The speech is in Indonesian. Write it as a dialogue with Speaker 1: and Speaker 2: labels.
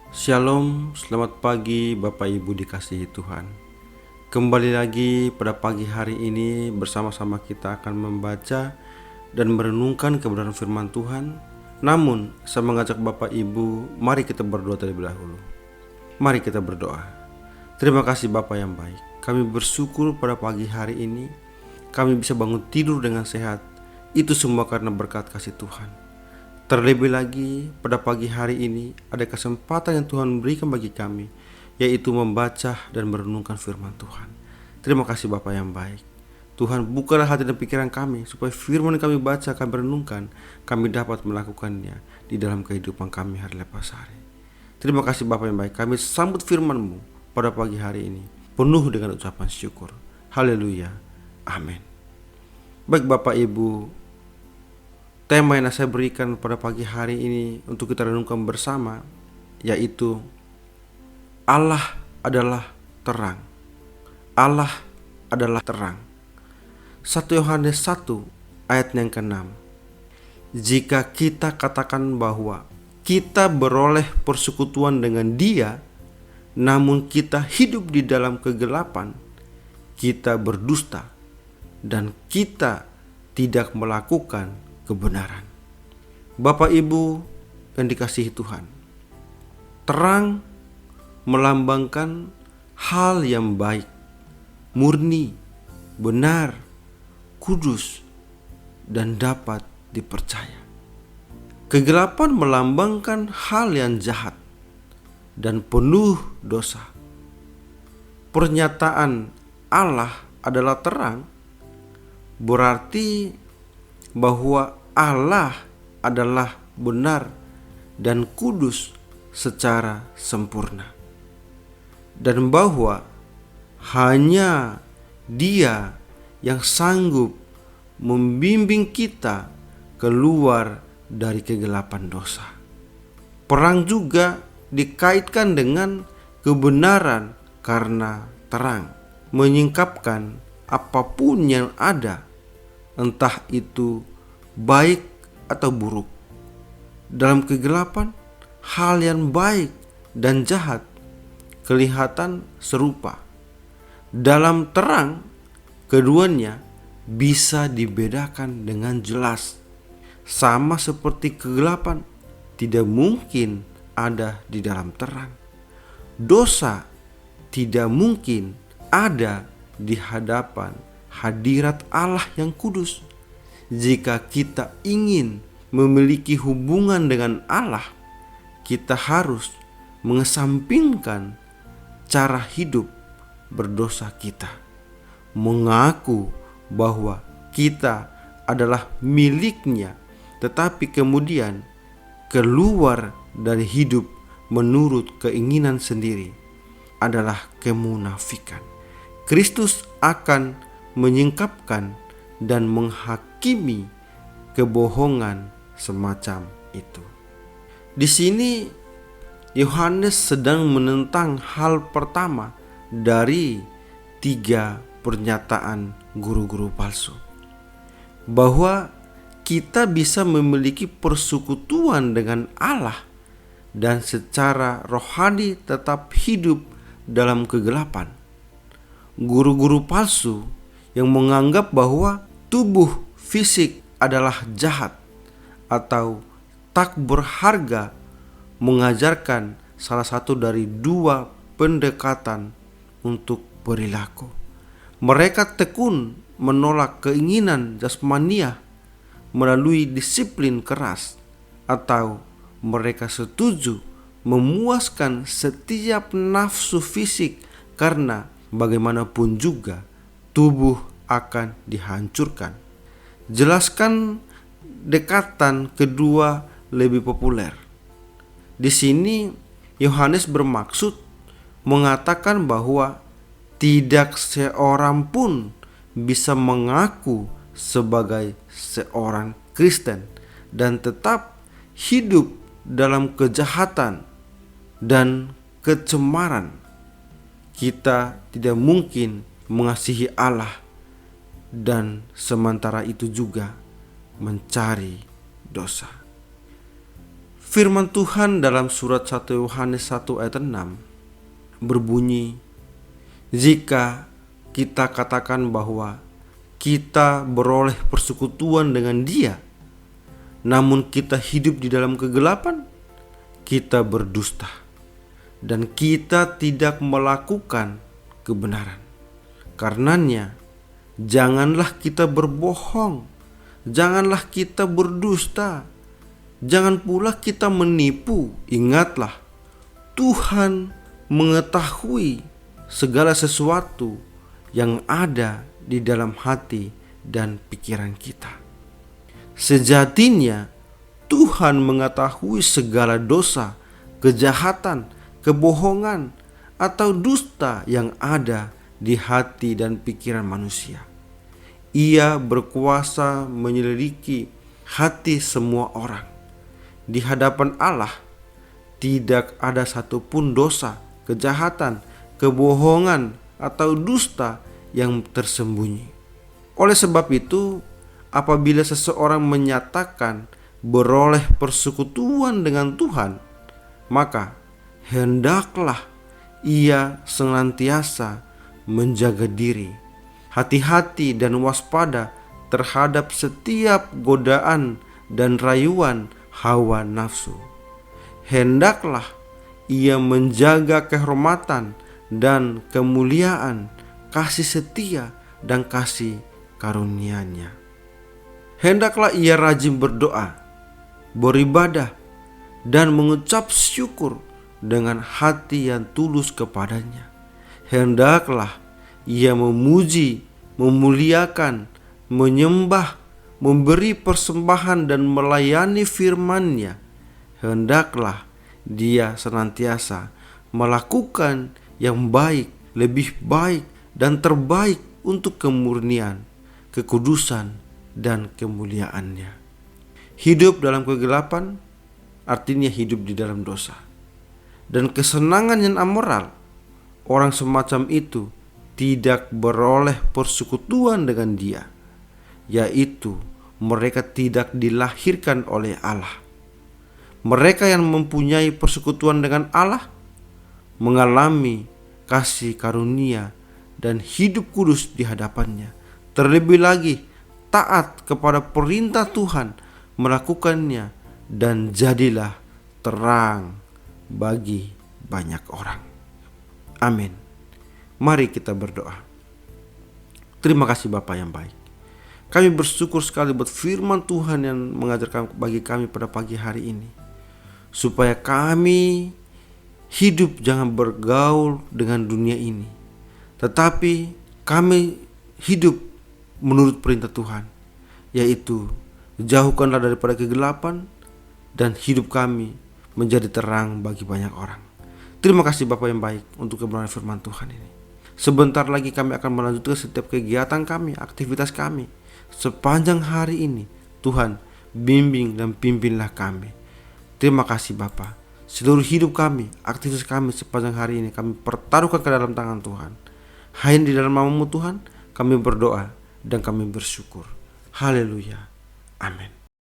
Speaker 1: Shalom, selamat pagi Bapak Ibu dikasihi Tuhan. Kembali lagi pada pagi hari ini bersama-sama kita akan membaca dan merenungkan kebenaran firman Tuhan. Namun, saya mengajak Bapak Ibu, mari kita berdoa terlebih dahulu. Mari kita berdoa. Terima kasih Bapak yang baik. Kami bersyukur pada pagi hari ini kami bisa bangun tidur dengan sehat. Itu semua karena berkat kasih Tuhan. Terlebih lagi pada pagi hari ini ada kesempatan yang Tuhan berikan bagi kami, yaitu membaca dan merenungkan firman Tuhan. Terima kasih Bapa yang baik. Tuhan, bukalah hati dan pikiran kami supaya firman yang kami baca, kami renungkan, kami dapat melakukannya di dalam kehidupan kami hari lepas hari. Terima kasih Bapa yang baik. Kami sambut firman-Mu pada pagi hari ini penuh dengan ucapan syukur. Haleluya. Amin. Baik Bapak Ibu, tema yang saya berikan pada pagi hari ini untuk kita renungkan bersama, yaitu Allah adalah terang. Allah adalah terang. 1 Yohanes 1 ayat yang ke-6. Jika kita katakan bahwa kita beroleh persekutuan dengan Dia, namun kita hidup di dalam kegelapan, kita berdusta dan kita tidak melakukan kebenaran. Bapak Ibu yang dikasihi Tuhan, terang melambangkan hal yang baik, murni, benar, kudus, dan dapat dipercaya. Kegelapan melambangkan hal yang jahat dan penuh dosa. Pernyataan Allah adalah terang berarti bahwa Allah adalah benar dan kudus secara sempurna, dan bahwa hanya Dia yang sanggup membimbing kita keluar dari kegelapan dosa. Perang juga dikaitkan dengan kebenaran karena terang menyingkapkan apapun yang ada, entah itu baik atau buruk. Dalam kegelapan, hal yang baik dan jahat kelihatan serupa. Dalam terang, keduanya bisa dibedakan dengan jelas. Sama seperti kegelapan tidak mungkin ada di dalam terang. Dosa tidak mungkin ada di hadapan hadirat Allah yang kudus. Jika kita ingin memiliki hubungan dengan Allah, kita harus mengesampingkan cara hidup berdosa kita, mengaku bahwa kita adalah miliknya, tetapi kemudian keluar dari hidup menurut keinginan sendiri adalah kemunafikan. Kristus akan menyingkapkan dan menghakimi kebohongan semacam itu. Di sini Yohanes sedang menentang hal pertama dari 3 pernyataan guru-guru palsu, bahwa kita bisa memiliki persekutuan dengan Allah dan secara rohani tetap hidup dalam kegelapan. Guru-guru palsu yang menganggap bahwa tubuh fisik adalah jahat atau tak berharga mengajarkan salah satu dari 2 pendekatan untuk perilaku. Mereka tekun menolak keinginan jasmania melalui disiplin keras, atau mereka setuju memuaskan setiap nafsu fisik karena bagaimanapun juga tubuh akan dihancurkan. Jelaskan dekatan kedua lebih populer. Di sini Yohanes bermaksud mengatakan bahwa tidak seorang pun bisa mengaku sebagai seorang Kristen dan tetap hidup dalam kejahatan dan kecemaran. Kita tidak mungkin mengasihi Allah dan sementara itu juga mencari dosa. Firman Tuhan dalam surat 1 Yohanes 1 ayat 6 berbunyi, jika kita katakan bahwa kita beroleh persekutuan dengan Dia, namun kita hidup di dalam kegelapan, kita berdusta dan kita tidak melakukan kebenaran. Karenanya, janganlah kita berbohong, janganlah kita berdusta, jangan pula kita menipu. Ingatlah, Tuhan mengetahui segala sesuatu yang ada di dalam hati dan pikiran kita. Sejatinya Tuhan mengetahui segala dosa, kejahatan, kebohongan, atau dusta yang ada di hati dan pikiran manusia. Ia berkuasa menyelidiki hati semua orang. Di hadapan Allah tidak ada satupun dosa, kejahatan, kebohongan, atau dusta yang tersembunyi. Oleh sebab itu, apabila seseorang menyatakan beroleh persekutuan dengan Tuhan, maka hendaklah ia senantiasa menjaga diri, hati-hati dan waspada terhadap setiap godaan dan rayuan hawa nafsu. Hendaklah ia menjaga kehormatan dan kemuliaan, kasih setia dan kasih karunia-Nya. Hendaklah ia rajin berdoa, beribadah, dan mengucap syukur dengan hati yang tulus kepadanya. Hendaklah ia memuji, memuliakan, menyembah, memberi persembahan dan melayani firman-Nya. Hendaklah dia senantiasa melakukan yang baik, lebih baik dan terbaik untuk kemurnian, kekudusan, dan kemuliaan-Nya. Hidup dalam kegelapan artinya hidup di dalam dosa. Dan kesenangan yang amoral, orang semacam itu tidak beroleh persekutuan dengan Dia, yaitu mereka tidak dilahirkan oleh Allah. Mereka yang mempunyai persekutuan dengan Allah mengalami kasih karunia dan hidup kudus di hadapan-Nya. Terlebih lagi taat kepada perintah Tuhan, melakukannya, dan jadilah terang bagi banyak orang. Amin. Mari kita berdoa. Terima kasih Bapa yang baik. Kami bersyukur sekali buat firman Tuhan yang mengajarkan bagi kami pada pagi hari ini, supaya kami hidup jangan bergaul dengan dunia ini, tetapi kami hidup menurut perintah Tuhan, yaitu jauhkanlah daripada kegelapan dan hidup kami menjadi terang bagi banyak orang. Terima kasih Bapa yang baik untuk kebenaran firman Tuhan ini. Sebentar lagi kami akan melanjutkan setiap kegiatan kami, aktivitas kami sepanjang hari ini. Tuhan, bimbing dan pimpinlah kami. Terima kasih Bapa. Seluruh hidup kami, aktivitas kami sepanjang hari ini kami pertaruhkan ke dalam tangan Tuhan. Hanya di dalam nama-Mu Tuhan kami berdoa dan kami bersyukur. Haleluya. Amin.